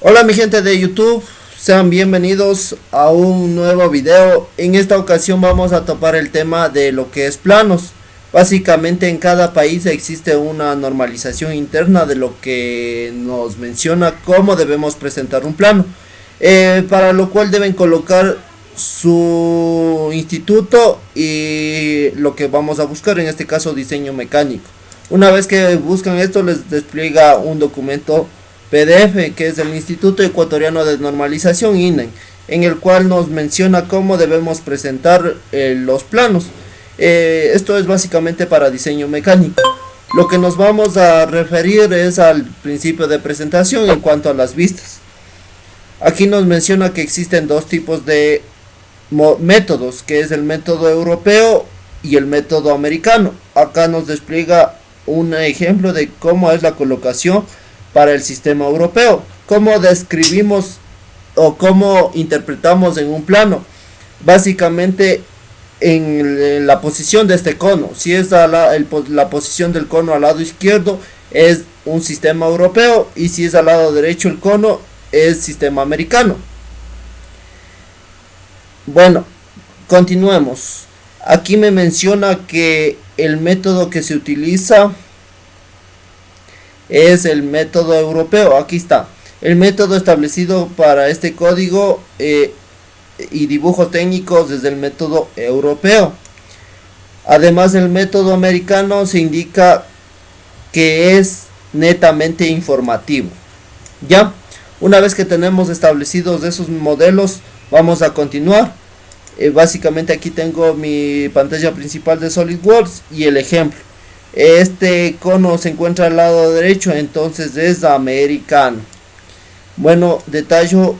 Hola mi gente de YouTube, sean bienvenidos a un nuevo video. En esta ocasión vamos a topar el tema de lo que es planos. Básicamente en cada país existe una normalización interna de lo que nos menciona cómo debemos presentar un plano. Para lo cual deben colocar su instituto y lo que vamos a buscar, en este caso diseño mecánico. Una vez que buscan esto les despliega un documento PDF que es del Instituto Ecuatoriano de Normalización INEN, en el cual nos menciona cómo debemos presentar los planos. Esto es básicamente para diseño mecánico. Lo que nos vamos a referir es al principio de presentación en cuanto a las vistas. Aquí nos menciona que existen dos tipos de métodos, que es el método europeo y el método americano. Acá nos despliega un ejemplo de cómo es la colocación para el sistema europeo, cómo describimos o cómo interpretamos en un plano. Básicamente en la posición de este cono, si es la posición del cono al lado izquierdo es un sistema europeo, y si es al lado derecho el cono es sistema americano. Bueno, continuemos. Aquí me menciona que el método que se utiliza es el método europeo. Aquí está el método establecido para este código y dibujos técnicos desde el método europeo. Además, el método americano se indica que es netamente informativo. Ya, una vez que tenemos establecidos esos modelos, vamos a continuar. Básicamente aquí tengo mi pantalla principal de SolidWorks y el ejemplo. Este cono se encuentra al lado derecho, entonces es americano. Bueno, detallo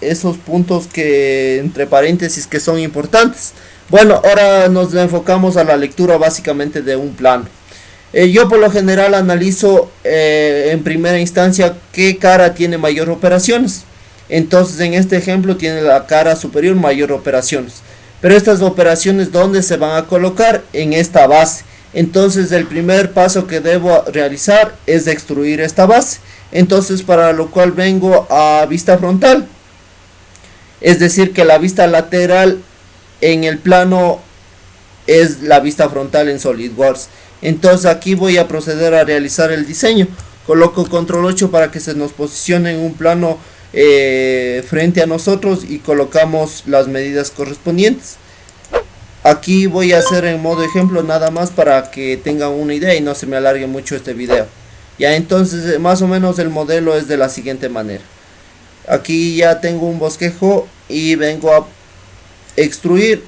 esos puntos que entre paréntesis que son importantes. Bueno, ahora nos enfocamos a la lectura básicamente de un plano. Yo por lo general analizo en primera instancia qué cara tiene mayor operaciones. Entonces en este ejemplo tiene la cara superior mayor operaciones. Pero estas operaciones, ¿dónde se van a colocar? En esta base. Entonces el primer paso que debo realizar es extruir esta base. Entonces para lo cual vengo a vista frontal. Es decir que la vista lateral en el plano es la vista frontal en SolidWorks. Entonces aquí voy a proceder a realizar el diseño. Coloco control 8 para que se nos posicione en un plano frente a nosotros y colocamos las medidas correspondientes. Aquí voy a hacer en modo ejemplo nada más para que tengan una idea y no se me alargue mucho este video. Ya, entonces más o menos el modelo es de la siguiente manera. Aquí ya tengo un bosquejo y vengo a extruir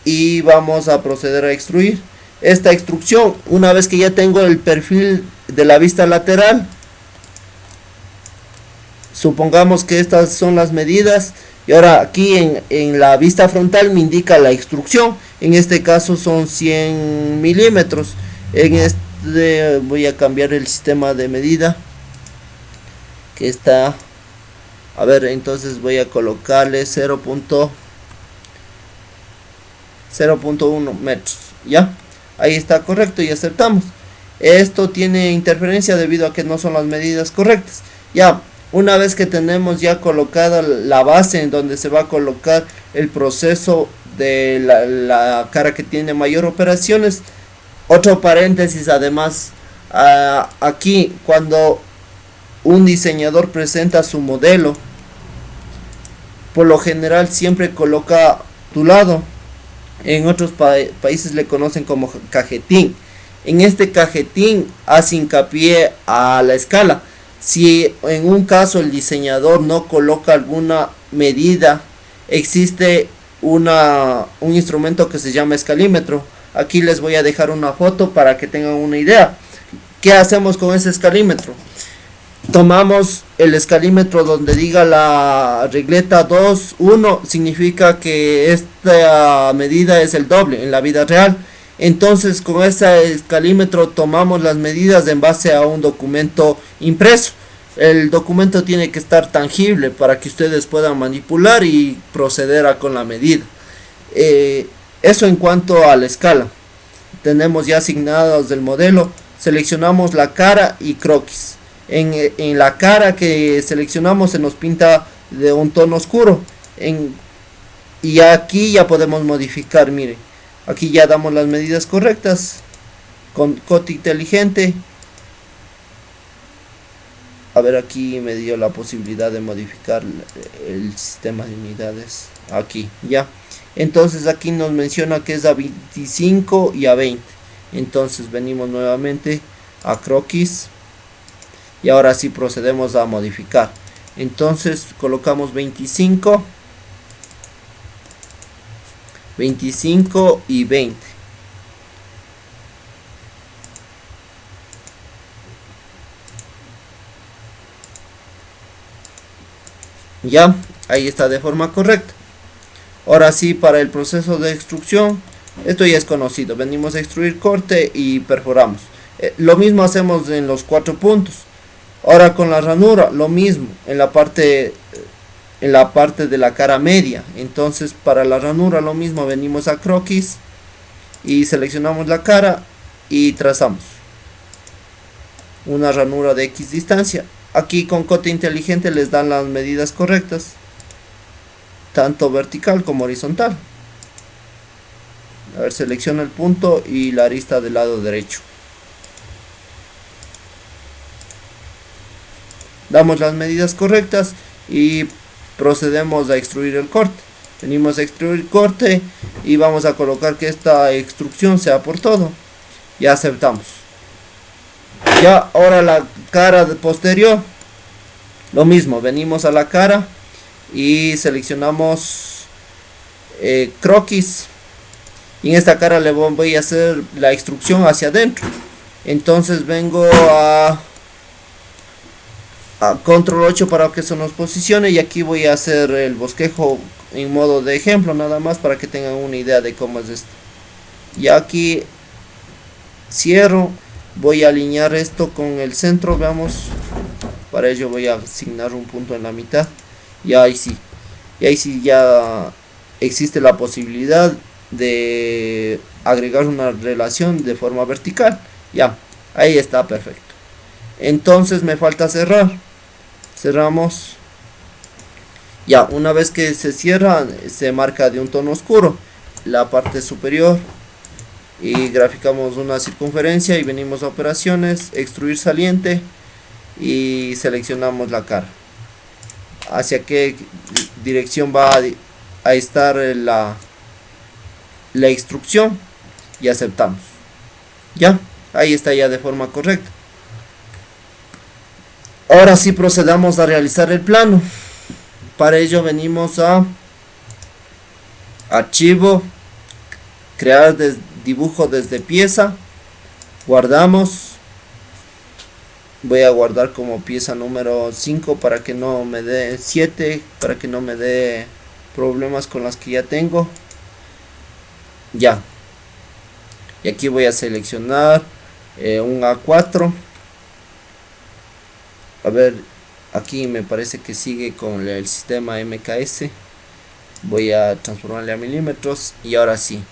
y vamos a proceder a extruir. Esta extrusión, una vez que ya tengo el perfil de la vista lateral, supongamos que estas son las medidas, y ahora aquí en la vista frontal me indica la extrusión. En este caso son 100 milímetros. En este voy a cambiar el sistema de medida que está, a ver, entonces voy a colocarle 0.1 metros. Ya, ahí está correcto y aceptamos. Esto tiene interferencia debido a que no son las medidas correctas. Ya, una vez que tenemos ya colocada la base en donde se va a colocar el proceso de la cara que tiene mayor operaciones, otro paréntesis además, aquí cuando un diseñador presenta su modelo, por lo general siempre coloca tu lado. En otros países le conocen como cajetín. En este cajetín hace hincapié a la escala. Si en un caso el diseñador no coloca alguna medida, existe un instrumento que se llama escalímetro. Aquí les voy a dejar una foto para que tengan una idea. ¿Qué hacemos con ese escalímetro? Tomamos el escalímetro donde diga la regleta 2.1, significa que esta medida es el doble en la vida real. Entonces con ese escalímetro tomamos las medidas en base a un documento impreso. El documento tiene que estar tangible para que ustedes puedan manipular y proceder con la medida. Eso en cuanto a la escala. Tenemos ya asignados del modelo. Seleccionamos la cara y croquis. En la cara que seleccionamos se nos pinta de un tono oscuro. Y aquí ya podemos modificar, mire. Aquí ya damos las medidas correctas con código inteligente. A ver, aquí me dio la posibilidad de modificar el sistema de unidades. Aquí, ya. Entonces aquí nos menciona que es a 25 y a 20. Entonces venimos nuevamente a croquis. Y ahora sí procedemos a modificar. Entonces colocamos 25 y 20. Ya, ahí está de forma correcta. Ahora sí, para el proceso de extrusión, esto ya es conocido. Venimos a extruir corte y perforamos. Lo mismo hacemos en los 4 puntos. Ahora con la ranura, lo mismo en la parte de la cara media. Entonces para la ranura lo mismo, venimos a croquis y seleccionamos la cara y trazamos una ranura de X distancia. Aquí con código inteligente les dan las medidas correctas, tanto vertical como horizontal. A ver, selecciona el punto y la arista del lado derecho. Damos las medidas correctas y procedemos a extruir el corte. Venimos a extruir corte y vamos a colocar que esta extrusión sea por todo. Ya aceptamos. Ya ahora la cara posterior, lo mismo, venimos a la cara y seleccionamos croquis, y en esta cara le voy a hacer la extrusión hacia adentro. Entonces vengo a control 8 para que se nos posicione, y aquí voy a hacer el bosquejo en modo de ejemplo, nada más para que tengan una idea de cómo es esto. Y aquí cierro, voy a alinear esto con el centro, veamos. Para ello voy a asignar un punto en la mitad, y ahí sí ya existe la posibilidad de agregar una relación de forma vertical. Ya, ahí está perfecto. Entonces me falta cerrar. Cerramos. Ya, una vez que se cierra, se marca de un tono oscuro la parte superior y graficamos una circunferencia y venimos a operaciones, extruir saliente y seleccionamos la cara. Hacia qué dirección va a estar la extrusión, y aceptamos. Ya, ahí está ya de forma correcta. Ahora sí procedamos a realizar el plano. Para ello venimos a archivo, crear dibujo desde pieza, guardamos. Voy a guardar como pieza número 5 para que no me dé 7, para que no me dé problemas con las que ya tengo. Ya. Y aquí voy a seleccionar un A4. A ver, aquí me parece que sigue con el sistema MKS. Voy a transformarle a milímetros, y ahora sí.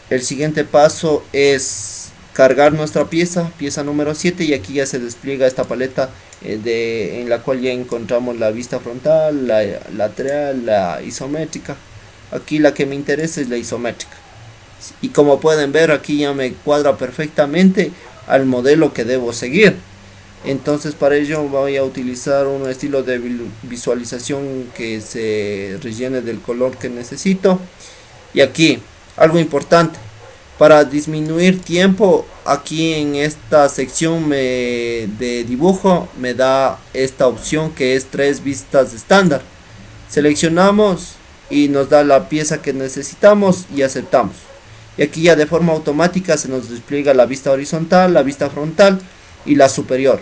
El siguiente paso es cargar nuestra pieza número 7, y aquí ya se despliega esta paleta en la cual ya encontramos la vista frontal, la lateral, la isométrica. Aquí la que me interesa es la isométrica, y como pueden ver aquí ya me cuadra perfectamente al modelo que debo seguir. Entonces para ello voy a utilizar un estilo de visualización que se rellene del color que necesito. Y aquí algo importante, para disminuir tiempo, aquí en esta sección de dibujo me da esta opción que es 3 vistas estándar. Seleccionamos y nos da la pieza que necesitamos y aceptamos. Y aquí ya de forma automática se nos despliega la vista horizontal, la vista frontal y la superior.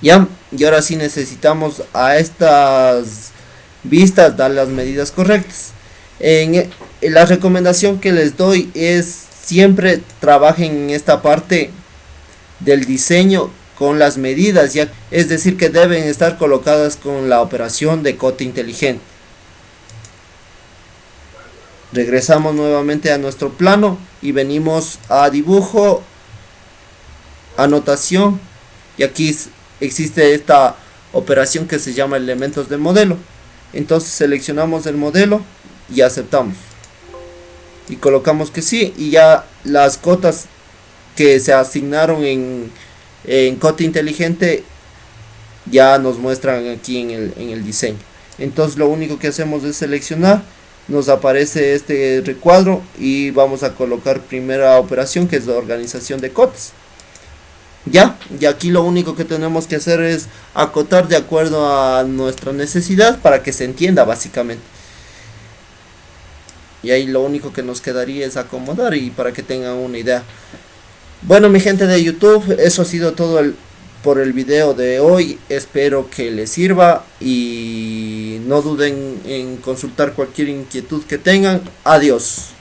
Ya, y ahora sí necesitamos a estas vistas dar las medidas correctas. La recomendación que les doy es siempre trabajen en esta parte del diseño con las medidas, ya, es decir que deben estar colocadas con la operación de código inteligente. Regresamos nuevamente a nuestro plano y venimos a dibujo, anotación, y aquí existe esta operación que se llama elementos de modelo. Entonces seleccionamos el modelo y aceptamos y colocamos que sí, y ya las cotas que se asignaron en cota inteligente ya nos muestran aquí en el diseño. Entonces lo único que hacemos es seleccionar, nos aparece este recuadro y vamos a colocar primera operación, que es la organización de cotas. Ya, y aquí lo único que tenemos que hacer es acotar de acuerdo a nuestra necesidad para que se entienda básicamente. Y ahí lo único que nos quedaría es acomodar y para que tengan una idea. Bueno, mi gente de YouTube, eso ha sido todo por el video de hoy. Espero que les sirva y no duden en consultar cualquier inquietud que tengan. Adiós.